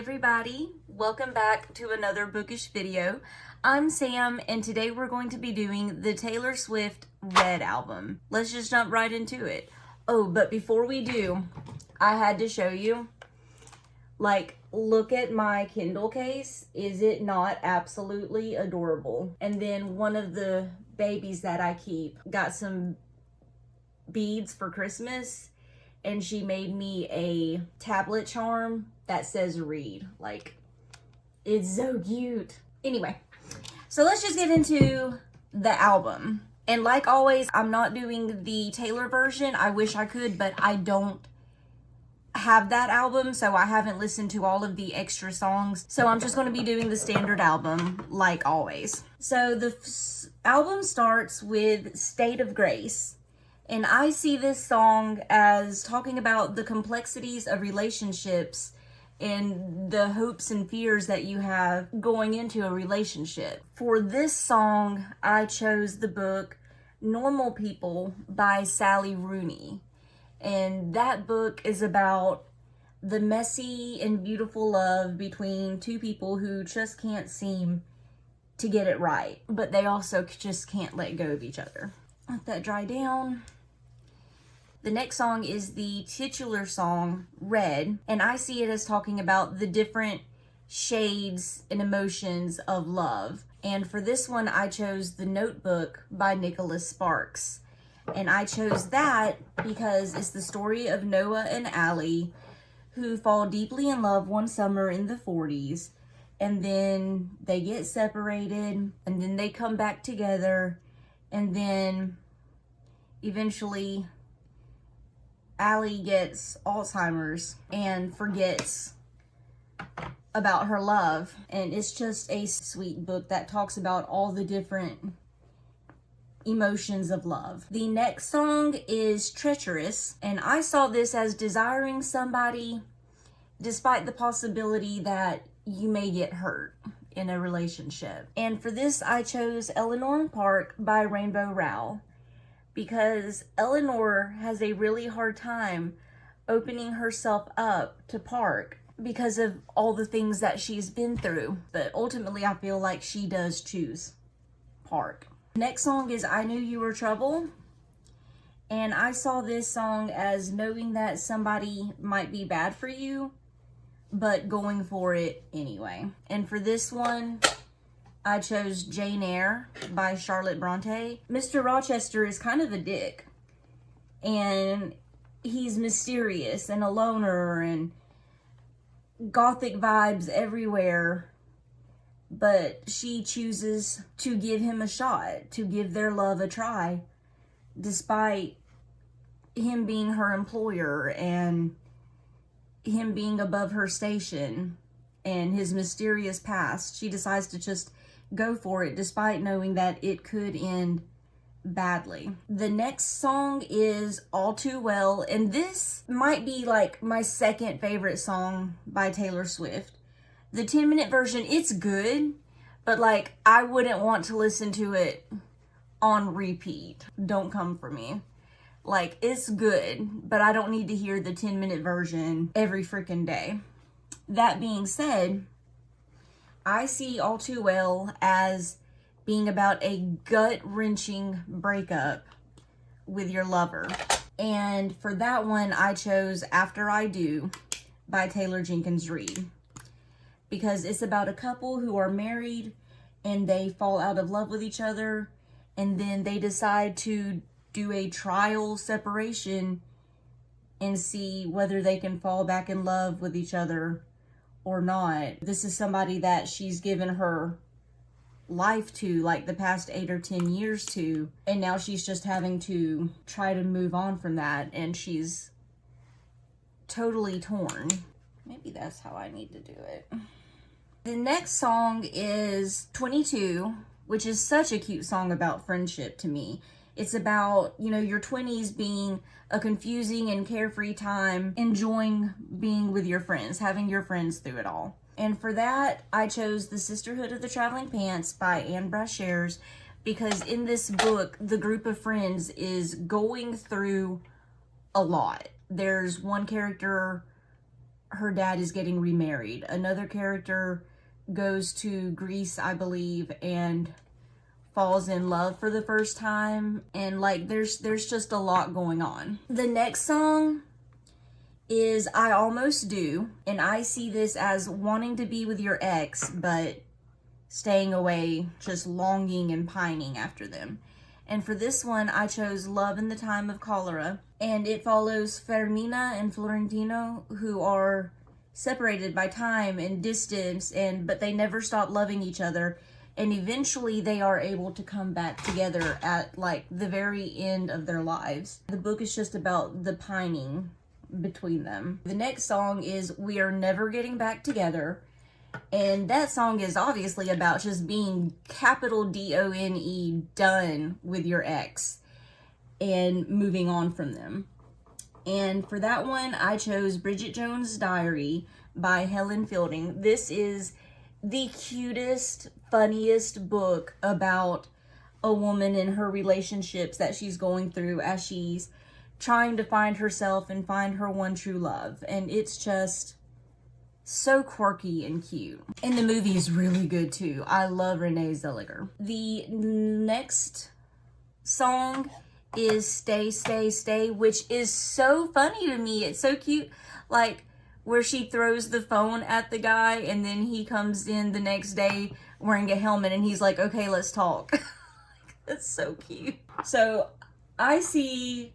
everybody, welcome back to another bookish video. I'm Sam and today we're going to be doing the Taylor Swift Red album. Let's just jump right into it. Oh, but before we do, I had to show you, look at my Kindle case. Is it not absolutely adorable? And then one of the babies that I keep got some beads for Christmas and she made me a tablet charm that says read. It's so cute. Anyway, so let's just get into the album. And like always, I'm not doing the Taylor version. I wish I could, but I don't have that album, so I haven't listened to all of the extra songs. So I'm just going to be doing the standard album like always. So the album starts with State of Grace. And I see this song as talking about the complexities of relationships and the hopes and fears that you have going into a relationship. For this song, I chose the book Normal People by Sally Rooney. And that book is about the messy and beautiful love between two people who just can't seem to get it right, but they also just can't let go of each other. Let that dry down. The next song is the titular song, Red, and I see it as talking about the different shades and emotions of love. And for this one, I chose The Notebook by Nicholas Sparks. And I chose that because it's the story of Noah and Allie who fall deeply in love one summer in the 40s. And then they get separated, and then they come back together, and then eventually Allie gets Alzheimer's and forgets about her love. And it's just a sweet book that talks about all the different emotions of love. The next song is Treacherous, and I saw this as desiring somebody despite the possibility that you may get hurt in a relationship. And for this, I chose Eleanor and Park by Rainbow Rowell, because Eleanor has a really hard time opening herself up to Park because of all the things that she's been through. But ultimately, I feel like she does choose Park. Next song is I Knew You Were Trouble. And I saw this song as knowing that somebody might be bad for you, but going for it anyway. And for this one, I chose Jane Eyre by Charlotte Bronte. Mr. Rochester is kind of a dick, and he's mysterious and a loner and gothic vibes everywhere, but she chooses to give him a shot, to give their love a try, despite him being her employer and him being above her station and his mysterious past. She decides to just go for it despite knowing that it could end badly. The next song is All Too Well, and this might be my second favorite song by Taylor Swift. The 10-minute version, it's good, but I wouldn't want to listen to it on repeat. Don't come for me. It's good, but I don't need to hear the 10-minute version every freaking day. That being said, I see All Too Well as being about a gut-wrenching breakup with your lover. And for that one, I chose After I Do by Taylor Jenkins Reid, because it's about a couple who are married and they fall out of love with each other, and then they decide to do a trial separation and see whether they can fall back in love with each other or not. This is somebody that she's given her life to, the past 8 or 10 years to, and now she's just having to try to move on from that, and she's totally torn. Maybe that's how I need to do it. The next song is 22, which is such a cute song about friendship to me. It's about, your 20s being a confusing and carefree time, enjoying being with your friends, having your friends through it all. And for that, I chose The Sisterhood of the Traveling Pants by Anne Brashares, because in this book, the group of friends is going through a lot. There's one character her dad is getting remarried. Another character goes to Greece, I believe, and falls in love for the first time. And like there's just a lot going on. The next song is I Almost Do, and I see this as wanting to be with your ex but staying away, just longing and pining after them. And for this one, I chose Love in the Time of Cholera. And it follows Fermina and Florentino, who are separated by time and distance, but they never stop loving each other. And eventually they are able to come back together at like the very end of their lives. The book is just about the pining between them. The next song is We Are Never Getting Back Together. And that song is obviously about just being capital DONE done with your ex and moving on from them. And for that one, I chose Bridget Jones' Diary by Helen Fielding. This is the cutest, funniest book about a woman and her relationships that she's going through as she's trying to find herself and find her one true love. And it's just so quirky and cute. And the movie is really good too. I love Renee Zellweger. The next song is Stay, Stay, Stay, which is so funny to me. It's so cute. Like where she throws the phone at the guy and then he comes in the next day wearing a helmet and he's like, okay, let's talk. That's so cute. So I see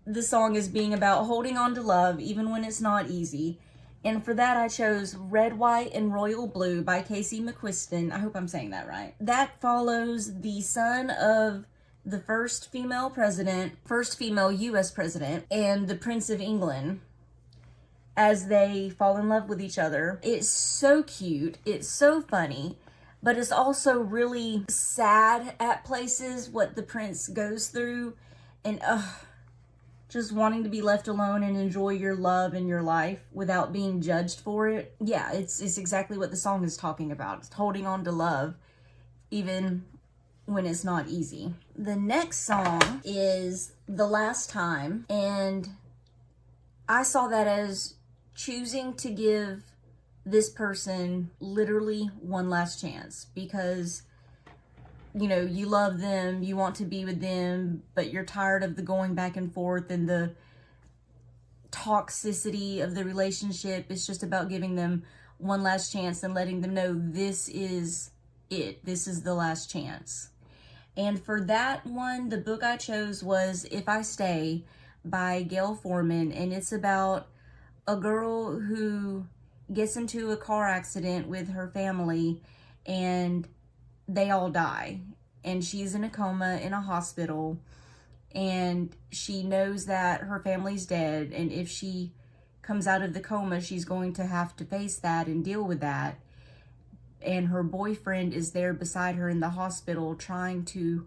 the song as being about holding on to love even when it's not easy. And for that, I chose Red, White, and Royal Blue by Casey McQuiston. I hope I'm saying that right. That follows the son of the first female U.S. president, and the Prince of England as they fall in love with each other. It's so cute. It's so funny. But it's also really sad at places what the prince goes through. And just wanting to be left alone and enjoy your love and your life without being judged for it. Yeah, it's exactly what the song is talking about. It's holding on to love even when it's not easy. The next song is The Last Time, and I saw that as choosing to give this person literally one last chance because you know, you love them, you want to be with them, but you're tired of the going back and forth and the toxicity of the relationship. It's just about giving them one last chance and letting them know this is it. This is the last chance. And for that one, the book I chose was If I Stay by Gail Foreman. And it's about a girl who gets into a car accident with her family and they all die, and she's in a coma in a hospital, and she knows that her family's dead, and if she comes out of the coma, she's going to have to face that and deal with that. And her boyfriend is there beside her in the hospital trying to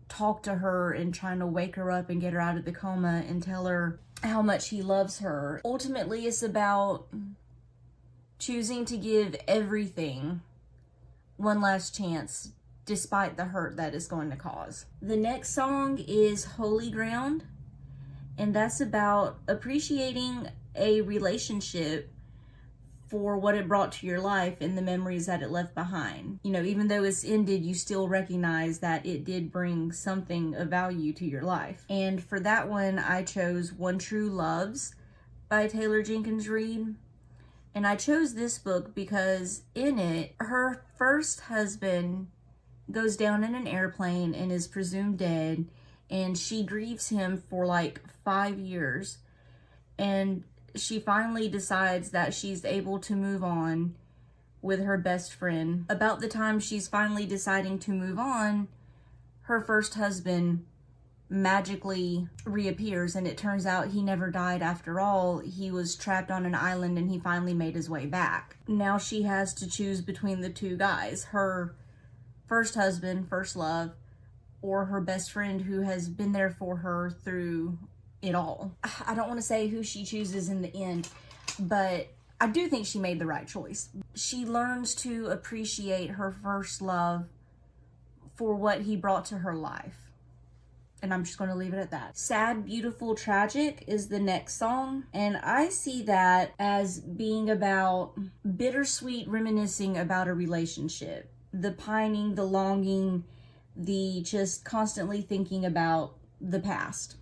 talk to her and trying to wake her up and get her out of the coma and tell her how much he loves her. Ultimately, it's about choosing to give everything one last chance despite the hurt that it's going to cause. The next song is Holy Ground, and that's about appreciating a relationship for what it brought to your life and the memories that it left behind. You know, even though it's ended, you still recognize that it did bring something of value to your life. And for that one, I chose One True Loves by Taylor Jenkins Reid. And I chose this book because in it, her first husband goes down in an airplane and is presumed dead, and she grieves him for like 5 years. And she finally decides that she's able to move on with her best friend. About the time she's finally deciding to move on, her first husband magically reappears, and it turns out he never died after all. He was trapped on an island and he finally made his way back. Now she has to choose between the two guys, her first husband, first love, or her best friend who has been there for her through it all. I don't want to say who she chooses in the end, but I do think she made the right choice. She learns to appreciate her first love for what he brought to her life. And I'm just going to leave it at that. Sad, Beautiful, Tragic is the next song. And I see that as being about bittersweet reminiscing about a relationship. The pining, the longing, the just constantly thinking about the past.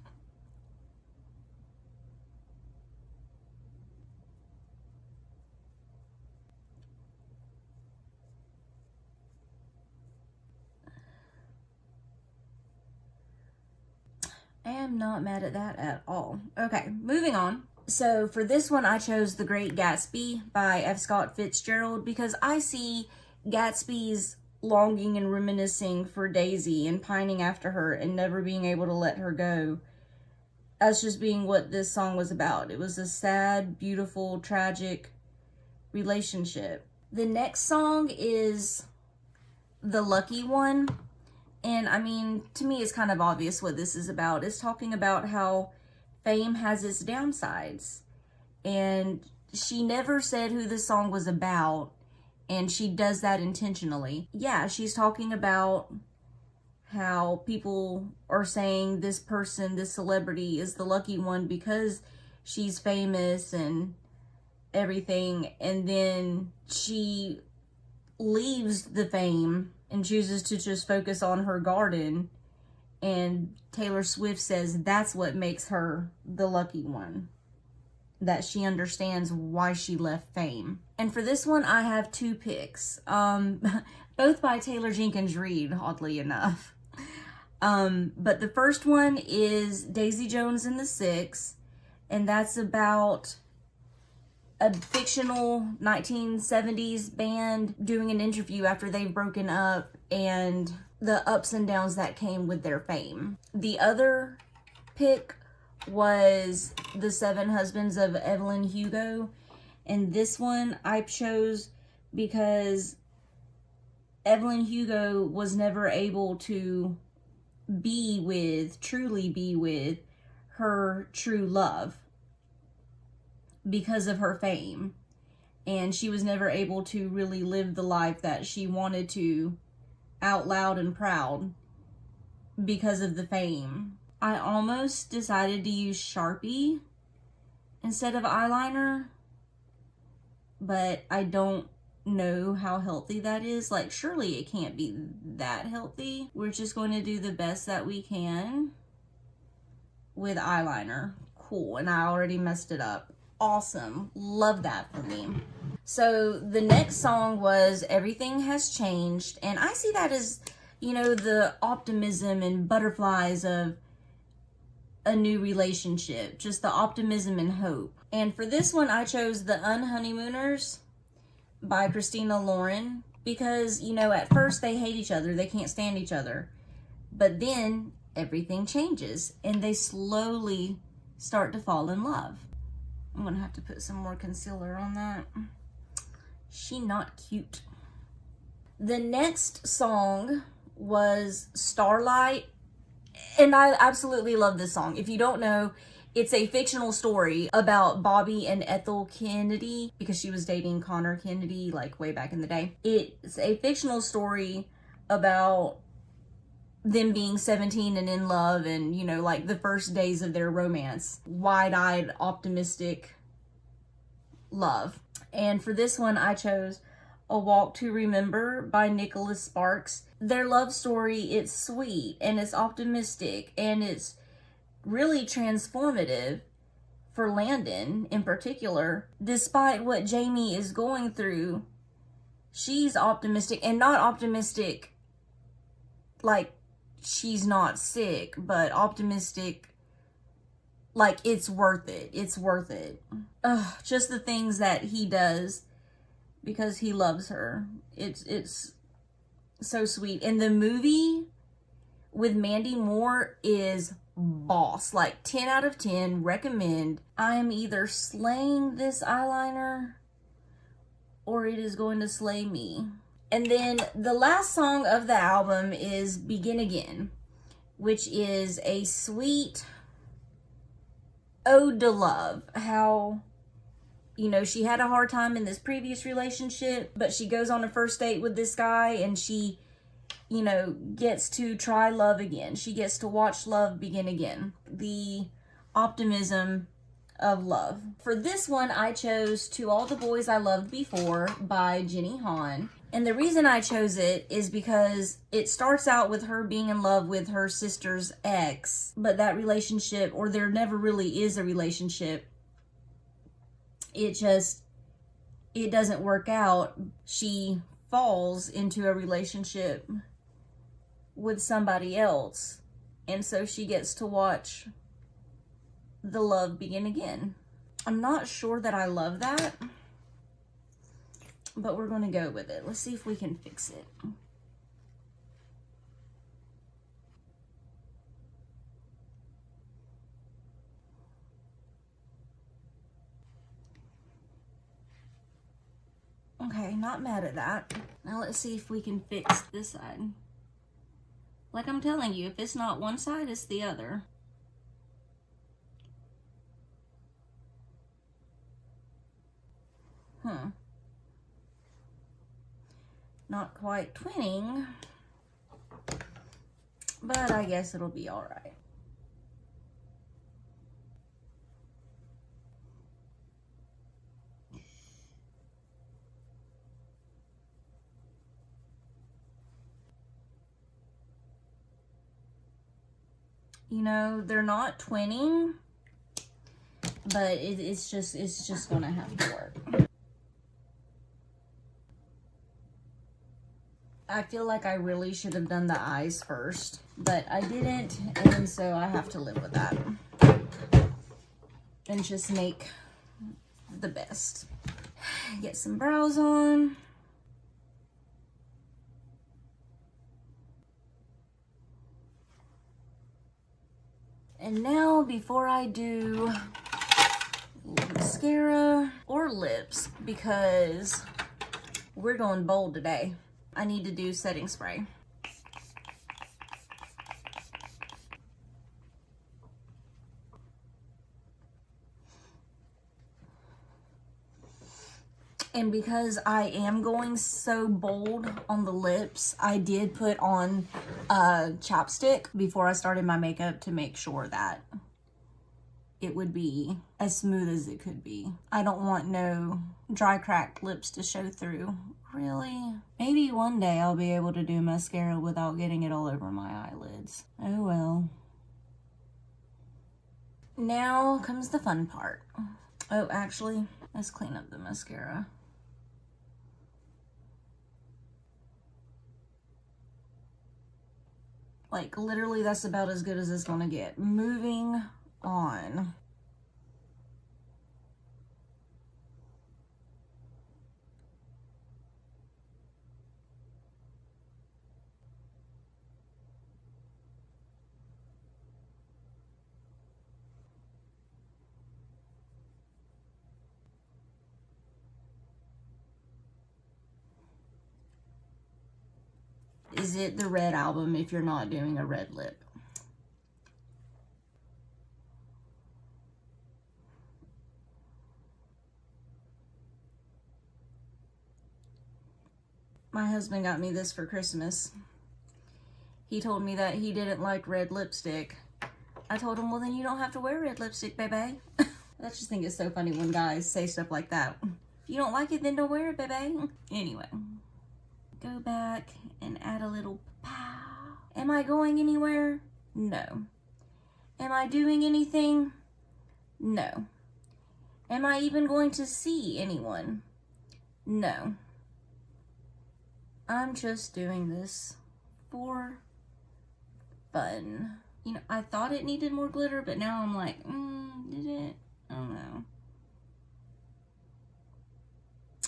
I am not mad at that at all. Okay, moving on. So for this one, I chose The Great Gatsby by F. Scott Fitzgerald because I see Gatsby's longing and reminiscing for Daisy and pining after her and never being able to let her go as just being what this song was about. It was a sad, beautiful, tragic relationship. The next song is The Lucky One. And I mean, to me, it's kind of obvious what this is about. It's talking about how fame has its downsides. And she never said who this song was about. And she does that intentionally. Yeah, she's talking about how people are saying this person, this celebrity is the lucky one because she's famous and everything. And then she leaves the fame and chooses to just focus on her garden. And Taylor Swift says that's what makes her the lucky one. That she understands why she left fame. And for this one, I have two picks. Both by Taylor Jenkins Reid, oddly enough. But the first one is Daisy Jones and the Six. And that's about a fictional 1970s band doing an interview after they've broken up and the ups and downs that came with their fame. The other pick was The Seven Husbands of Evelyn Hugo, and this one I chose because Evelyn Hugo was never able to truly be with her true love because of her fame, and she was never able to really live the life that she wanted to out loud and proud because of the fame. I almost decided to use Sharpie instead of eyeliner, but I don't know how healthy that is. Like, surely it can't be that healthy. We're just going to do the best that we can with eyeliner. Cool, and I already messed it up. Awesome. Love that for me. So the next song was Everything Has Changed, and I see that as, you know, the optimism and butterflies of a new relationship, just the optimism and hope. And for this one, I chose The Unhoneymooners by Christina Lauren because, you know, at first they hate each other, they can't stand each other, but then everything changes and they slowly start to fall in love. I'm gonna have to put some more concealer on that. She not cute. The next song was Starlight, and I absolutely love this song. If you don't know, it's a fictional story about Bobby and Ethel Kennedy because she was dating Connor Kennedy like way back in the day. It's a fictional story about them being 17 and in love and, you know, like the first days of their romance. Wide-eyed, optimistic love. And for this one, I chose A Walk to Remember by Nicholas Sparks. Their love story, it's sweet and it's optimistic and it's really transformative for Landon in particular. Despite what Jamie is going through, she's optimistic, and not optimistic like she's not sick, but optimistic like it's worth it. It's worth it. Ugh, just the things that he does because he loves her. It's so sweet. And the movie with Mandy Moore is boss. Like 10 out of 10, recommend. I am either slaying this eyeliner or it is going to slay me. And then the last song of the album is Begin Again, which is a sweet ode to love. How, you know, she had a hard time in this previous relationship, but she goes on a first date with this guy and she you know, gets to try love again. She gets to watch love begin again. The optimism of love. For this one, I chose To All the Boys I Loved Before by Jenny Han. And the reason I chose it is because it starts out with her being in love with her sister's ex, but that relationship, or there never really is a relationship, it doesn't work out. She falls into a relationship with somebody else, and so she gets to watch the love begin again. I'm not sure that I love that, but we're gonna go with it. Let's see if we can fix it. Okay, not mad at that. Now let's see if we can fix this side. Like I'm telling you, if it's not one side, it's the other. Not quite twinning, but I guess it'll be all right. You know, they're not twinning, but it's just gonna have to work. I feel like I really should have done the eyes first, but I didn't, and so I have to live with that. And just make the best. Get some brows on. And now, before I do mascara or lips, because we're going bold today, I need to do setting spray. And because I am going so bold on the lips, I did put on chapstick before I started my makeup to make sure that it would be as smooth as it could be. I don't want no dry cracked lips to show through. Really? Maybe one day I'll be able to do mascara without getting it all over my eyelids. Oh well. Now comes the fun part. Oh, actually, let's clean up the mascara. Like, literally, that's about as good as it's gonna get. Moving on. Is it the red album if you're not doing a red lip? My husband got me this for Christmas. He told me that he didn't like red lipstick. I told him, well, then you don't have to wear red lipstick, baby. I just think it's so funny when guys say stuff like that. If you don't like it, then don't wear it, baby. Anyway, go back and add a little pow. Am I going anywhere? No. Am I doing anything? No. Am I even going to see anyone? No. I'm just doing this for fun. You know, I thought it needed more glitter, but now I'm like, did it? I don't know.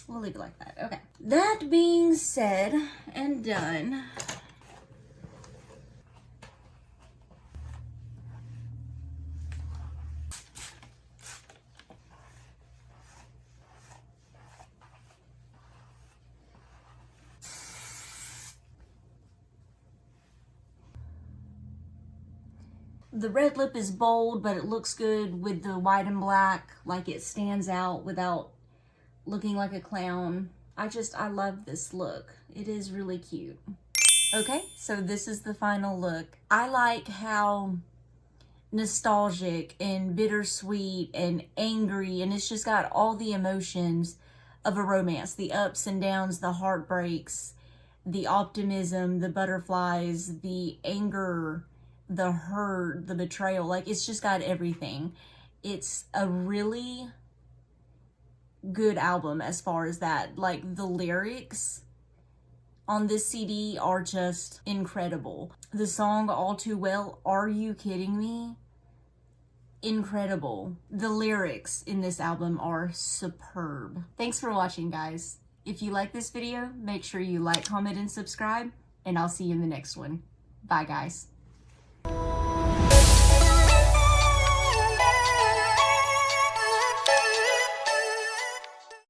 We'll leave it like that. Okay. That being said and done, the red lip is bold, but it looks good with the white and black. Like, it stands out without looking like a clown. I love this look. It is really cute. Okay, so this is the final look. I like how nostalgic and bittersweet and angry, and it's just got all the emotions of a romance, the ups and downs, the heartbreaks, the optimism, the butterflies, the anger, the hurt, the betrayal. Like, it's just got everything. It's a really good album as far as that. Like, the lyrics on this CD are just incredible. The song All Too Well, Are You Kidding Me? Incredible. The lyrics in this album are superb. Thanks for watching, guys. If you like this video, make sure you like, comment, and subscribe, and I'll see you in the next one. Bye, guys.